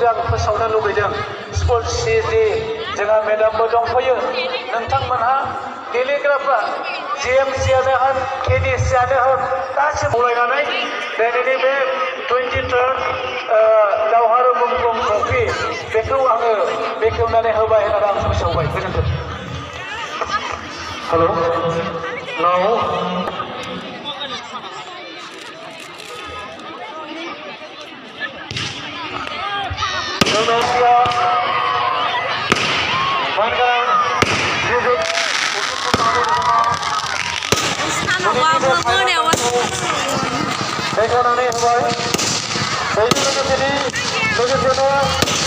आं फोसावनो लुबैदों स्पर्ट्स सिटि जोंहा मेडामबो दंफैयो नोंथांमोनहा गेलेग्राफ्रा जिएमसियानो होन केडिसियानो होन गासिबो गलायनानै दिनैनि बे 23rd दावहारु मुंख्लं ट्रफि बेखौ आङो बेखेवनानै होबाय होननानै आं फोसावबाय गोजोन्थों हेल' नाव Indonesia mainkan music untuk kembali बेखेवनानै होबाय बेजों लोगोसेनो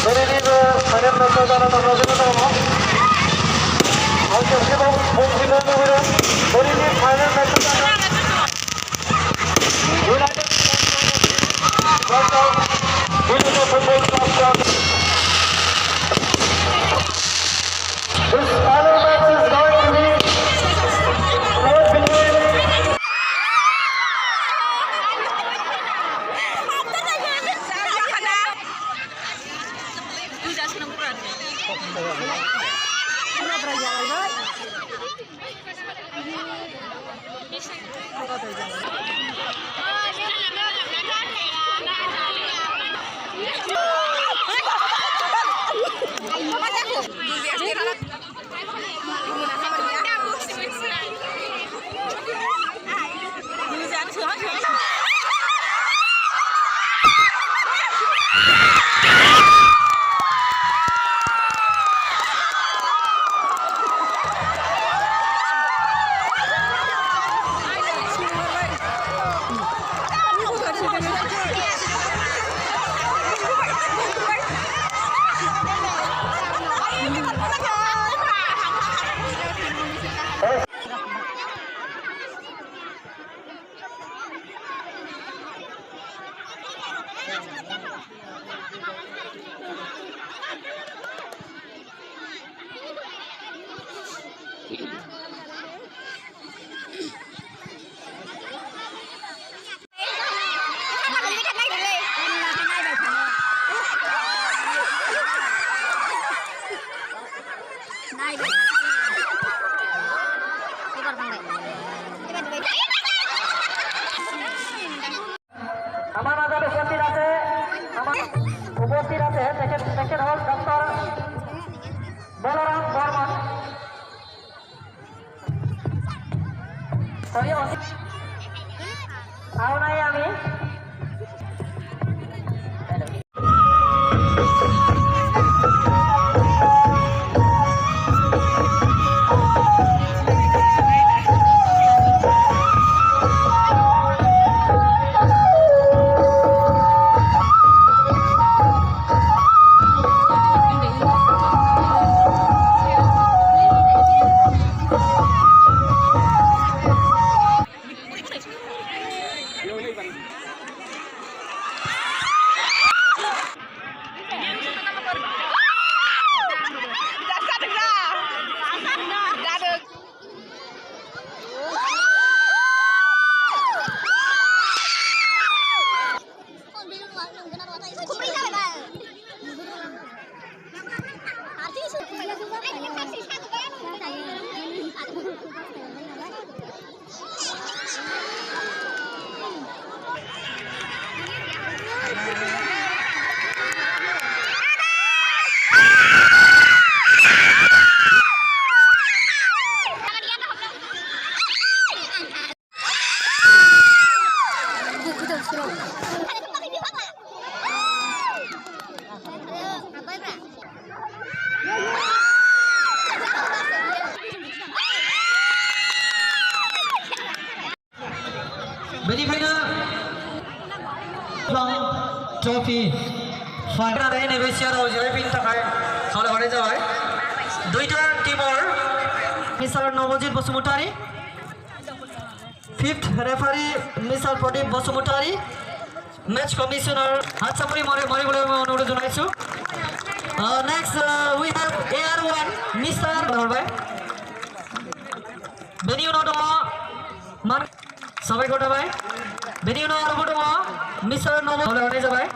दिनैनिबो फाइनाल मेचआव जाना थांगासिनो दङ आं खेबसेबाव बुंफिननो लुबैदों दिनैनि फाइनाल मेचआव United football club. This final match is going to be played between উপস্থিত আছে তেখেত হল ডক্টর বলরাম বর্মন আও নাই আমি बेनिखायनो ट्रफि फाइनाल नैबे सियाराव जिरायफैनो थाखाय खावलायहरनाय जाबाय दुइटा टीमर mister Navajit Basumatary fifth referee mister Pradeep Basumatary match commissioner हातसापुरी मरिबुले अनुरोध जनाइछु next we have AR1 mister हरबाय बेनि उनाव दङ मान साबायखर थाबाय बेनि उनाव आरोबाव दङ मिस्टार नव हरनाय जाबाय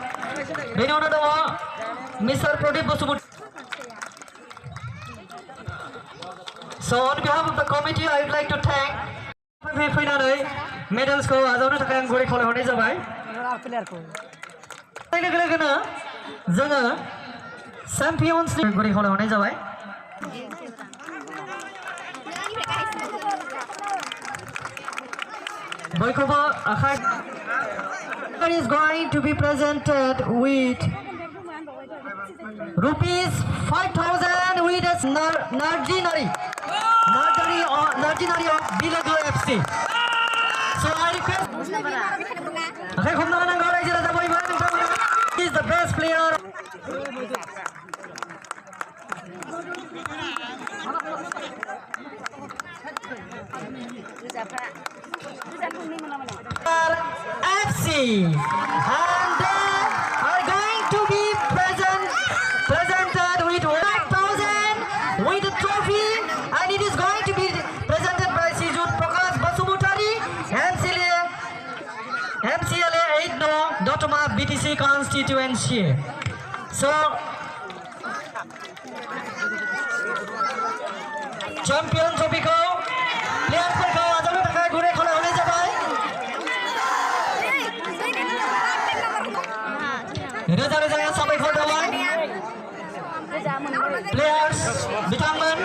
बेनि उनाव दङ Mr. Pradip Basumati. So on behalf of the committee, I would like to thank medals ko azawno थाखाय आं गुरै खावलायहरनाय जाबाय लोगो-लोगोनो जोङो चेम्पियन्स गुरै खावलायहरनाय जाबाय बयखौबो आखाइ is going to be presented with rupees 5,000 with a Narjinari of Bilago FC. So I request he is the best player. FC and they are going to be presented with 5,000 with a trophy, and it is going to be presented by Sijut Prakash Basumutari, MCLA 8 No Dotoma BTC constituency. So champion trophy ko players ko azawno थाखाय गुरै खावलायहरनाय जाबाय रोजा-रोजा साबायखर थाबाय players बिथांमोन